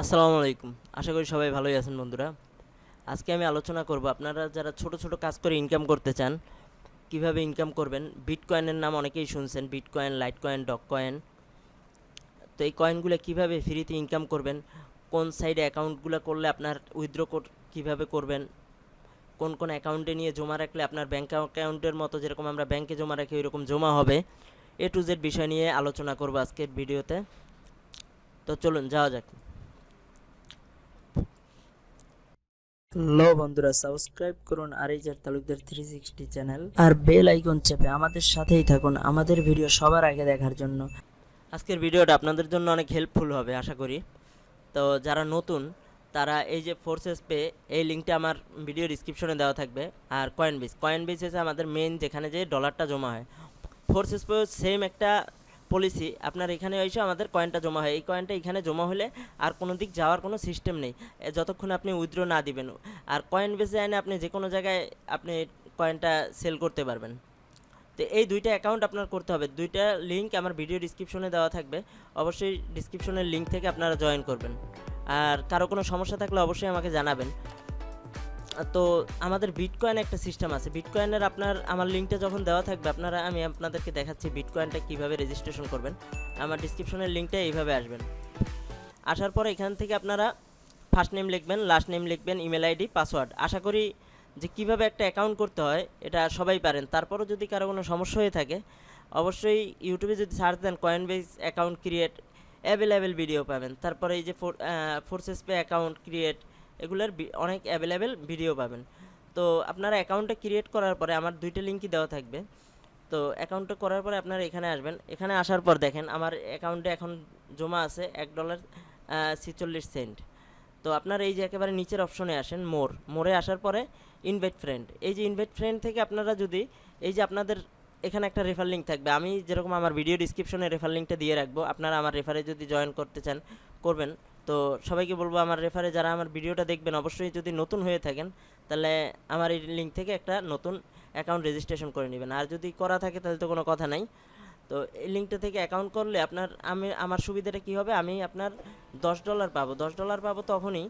আসসালামু আলাইকুম। আশা করি সবাই ভালোই আছেন বন্ধুরা। আজকে আমি আলোচনা করব আপনারা যারা ছোট ছোট কাজ করে ইনকাম করতে চান, কিভাবে ইনকাম করবেন। বিটকয়েনের নাম অনেকেই শুনছেন, বিটকয়েন, লাইটকয়েন, ডগ কয়েন। তো এই কয়েনগুলো কিভাবে ফ্রিতে ইনকাম করবেন, কোন সাইডে অ্যাকাউন্টগুলো করলে আপনার উইথড্র কীভাবে করবেন, কোন কোন অ্যাকাউন্টে নিয়ে জমা রাখলে আপনার ব্যাঙ্ক অ্যাকাউন্টের মতো যেরকম আমরা ব্যাংকে জমা রাখি ওইরকম জমা হবে, এ টু জেড বিষয় নিয়ে আলোচনা করব আজকের ভিডিওতে। তো চলুন যাওয়া যাক। হ্যালো বন্ধুরা, সাবস্ক্রাইব করুন Rhr Talukder360 চ্যানেল আর বেল আইকন চেপে আমাদের সাথেই থাকুন আমাদের ভিডিও সবার আগে দেখার জন্য। আজকের ভিডিওটা আপনাদের জন্য অনেক হেল্পফুল হবে আশা করি। তো যারা নতুন তারা এই যে ফোর্সেস পে, এই লিঙ্কটা আমার ভিডিও ডিসক্রিপশনে দেওয়া থাকবে। আর কয়েনবেস হচ্ছে আমাদের মেন, যেখানে যে ডলারটা জমা হয়। ফোর্সেস পে সেম একটা পলিসি, আপনার এখানে এসে আমাদের কয়েনটা জমা হয়। এই কয়েনটা এখানে জমা হলে আর কোনো দিক যাওয়ার কোনো সিস্টেম নেই যতক্ষণ আপনি উইথড্র না দিবেন। আর কয়েনবেসে এনে আপনি যে কোনো জায়গায় আপনি কয়েনটা সেল করতে পারবেন। তো এই দুইটা অ্যাকাউন্ট আপনার করতে হবে। দুইটা লিঙ্ক আমার ভিডিও ডিসক্রিপশনে দেওয়া থাকবে, অবশ্যই ডিসক্রিপশনের লিঙ্ক থেকে আপনারা জয়েন করবেন। আর কারো কোনো সমস্যা থাকলে অবশ্যই আমাকে জানাবেন। তো আমাদের বিটকয়েন একটা সিস্টেম আছে। বিটকয়েনের আমার লিঙ্কটা যখন দেওয়া থাকবে, আমি আপনাদেরকে দেখাচ্ছি বিটকয়েনটা কীভাবে রেজিস্ট্রেশন করবেন। আমার ডিসক্রিপশনের লিঙ্কটা এইভাবে আসবেন। আসার পরে এখান থেকে আপনারা ফার্স্ট নেম লিখবেন, লাস্ট নেম লিখবেন, ইমেল আইডি, পাসওয়ার্ড। আশা করি যে কীভাবে একটা অ্যাকাউন্ট করতে হয় এটা সবাই পারেন। তারপরও যদি কারো কোনো সমস্যা হয়ে থাকে, অবশ্যই ইউটিউবে যদি সার্চ দেন Coinbase account create, available video পাবেন। তারপরে এই যে ফোর্সেস পে অ্যাকাউন্ট ক্রিয়েট, এগুলোর অনেক অ্যাভেলেবেল ভিডিও পাবেন। তো আপনারা অ্যাকাউন্টটা ক্রিয়েট করার পরে আমার দুইটা লিঙ্কই দেওয়া থাকবে। তো অ্যাকাউন্টটা করার পরে আপনারা এখানে আসবেন। এখানে আসার পর দেখেন আমার অ্যাকাউন্টে এখন জমা আছে $1.46। তো আপনার এই যে একেবারে নিচের অপশনে আসেন, মোরে আসার পরে ইনভাইট ফ্রেন্ড। এই যে ইনভাইট ফ্রেন্ড থেকে আপনারা যদি এই যে আপনাদের এখানে একটা রেফার লিঙ্ক থাকবে, আমি যেরকম আমার ভিডিও ডিসক্রিপশনে রেফার লিঙ্কটা দিয়ে রাখবো। আপনারা আমার রেফারে যদি জয়েন করতে চান করবেন। তো সবাইকে বলবো আমার রেফারে যারা আমার ভিডিওটা দেখবেন, অবশ্যই যদি নতুন হয়ে থাকেন তাহলে আমার এই লিঙ্ক থেকে একটা নতুন অ্যাকাউন্ট রেজিস্ট্রেশন করে নেবেন। আর যদি করা থাকে তাহলে তো কোনো কথা নাই। তো এই লিঙ্কটা থেকে অ্যাকাউন্ট করলে আমার সুবিধাটা কী হবে, আমি আপনার $10 পাবো। $10 পাবো তখনই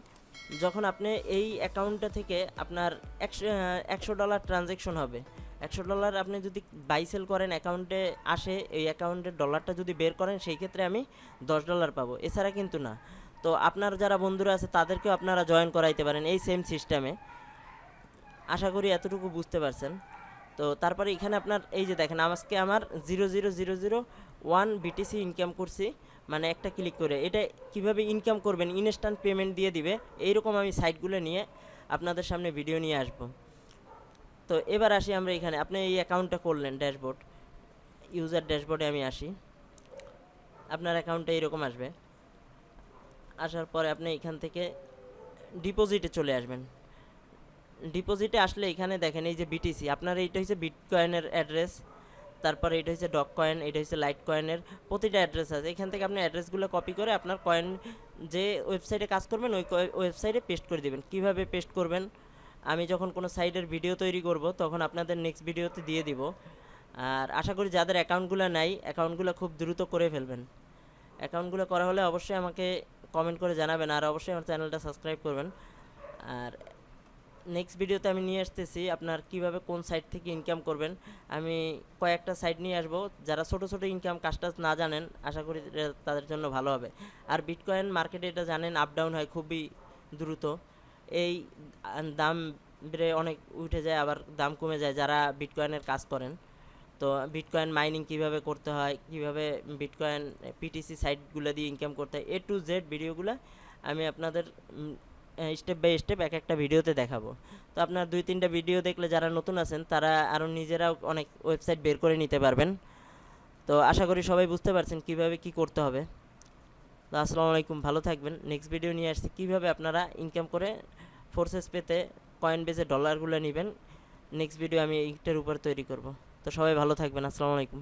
যখন আপনি এই অ্যাকাউন্টটা থেকে আপনার $100 ট্রানজ্যাকশন হবে। $100 আপনি যদি বাই সেল করেন, অ্যাকাউন্টে আসে, এই অ্যাকাউন্টের ডলারটা যদি বের করেন, সেই ক্ষেত্রে আমি $10 পাবো, এছাড়া কিন্তু না। তো আপনার যারা বন্ধুরা আছে তাদেরকেও আপনারা জয়েন করাইতে পারেন এই সেম সিস্টেমে। আশা করি এতটুকু বুঝতে পারছেন। তো তারপরে এখানে আপনার এই যে দেখেন, আজকে আমার 0.0001 BTC ইনকাম করছি, মানে একটা ক্লিক করে। এটা কিভাবে ইনকাম করবেন, ইনস্ট্যান্ট পেমেন্ট দিয়ে দিবে, এইরকম আমি সাইটগুলো নিয়ে আপনাদের সামনে ভিডিও নিয়ে আসব। তো এবার আসি আমরা এখানে, আপনি এই অ্যাকাউন্টটা করলেন, ড্যাশবোর্ড, ইউজার ড্যাশবোর্ডে আমি আসি। আপনার অ্যাকাউন্টটা এইরকম আসবে। আসার পরে আপনি এখান থেকে ডিপোজিটে চলে আসবেন। ডিপোজিটে আসলে এখানে দেখেন এই যে বিটিসি, আপনার এইটা হচ্ছে বিটকয়েনের অ্যাড্রেস। তারপরে এটা হচ্ছে ডগ কয়েন, এটা হচ্ছে লাইট কয়েনের, প্রতিটা অ্যাড্রেস আছে। এখান থেকে আপনি অ্যাড্রেসগুলো কপি করে আপনার কয়েন যে ওয়েবসাইটে কাজ করবেন ওই ওয়েবসাইটে পেস্ট করে দেবেন। কিভাবে পেস্ট করবেন আমি যখন কোনো সাইটের ভিডিও তৈরি করব তখন আপনাদের নেক্সট ভিডিওতে দিয়ে দিব। আর আশা করি যাদের অ্যাকাউন্টগুলো নাই, অ্যাকাউন্টগুলো খুব দ্রুত করে ফেলবেন। অ্যাকাউন্টগুলো করা হলে অবশ্যই আমাকে কমেন্ট করে জানাবেন, আর অবশ্যই আমার চ্যানেলটা সাবস্ক্রাইব করবেন। আর নেক্সট ভিডিওতে আমি নিয়ে আসতেছি আপনার কিভাবে কোন সাইট থেকে ইনকাম করবেন। আমি কয়েকটা সাইট নিয়ে আসবো, যারা ছোট ছোট ইনকাম কাজটা না জানেন আশা করি তাদের জন্য ভালো হবে। আর বিটকয়েন মার্কেটে এটা জানেন আপ ডাউন হয় খুবই দ্রুত। এই দাম বেড়ে অনেক উঠে যায়, আবার দাম কমে যায় যারা বিটকয়েনের কাজ করেন। তো বিটকয়েন মাইনিং কিভাবে করতে হয়, কিভাবে বিটকয়েন পিটিসি সাইটগুলো দিয়ে ইনকাম করতে হয়, A to Z ভিডিওগুলো আমি আপনাদের স্টেপ বাই স্টেপ এক একটা ভিডিওতে দেখাবো। তো আপনার 2-3টা ভিডিও দেখলে যারা নতুন আছেন তারা আরও নিজেরাও অনেক ওয়েবসাইট বের করে নিতে পারবেন। তো আশা করি সবাই বুঝতে পারছেন কিভাবে কি করতে হবে। তো আসসালামু আলাইকুম, ভালো থাকবেন। নেক্সট ভিডিও নিয়ে আসছি কীভাবে আপনারা ইনকাম করে ফোর্সেস পেতে কয়েনবেসে ডলারগুলো নেবেন। নেক্সট ভিডিও আমি এইটার উপর তৈরি করব। তো সবাই ভালো থাকবেন। আসসালামু আলাইকুম।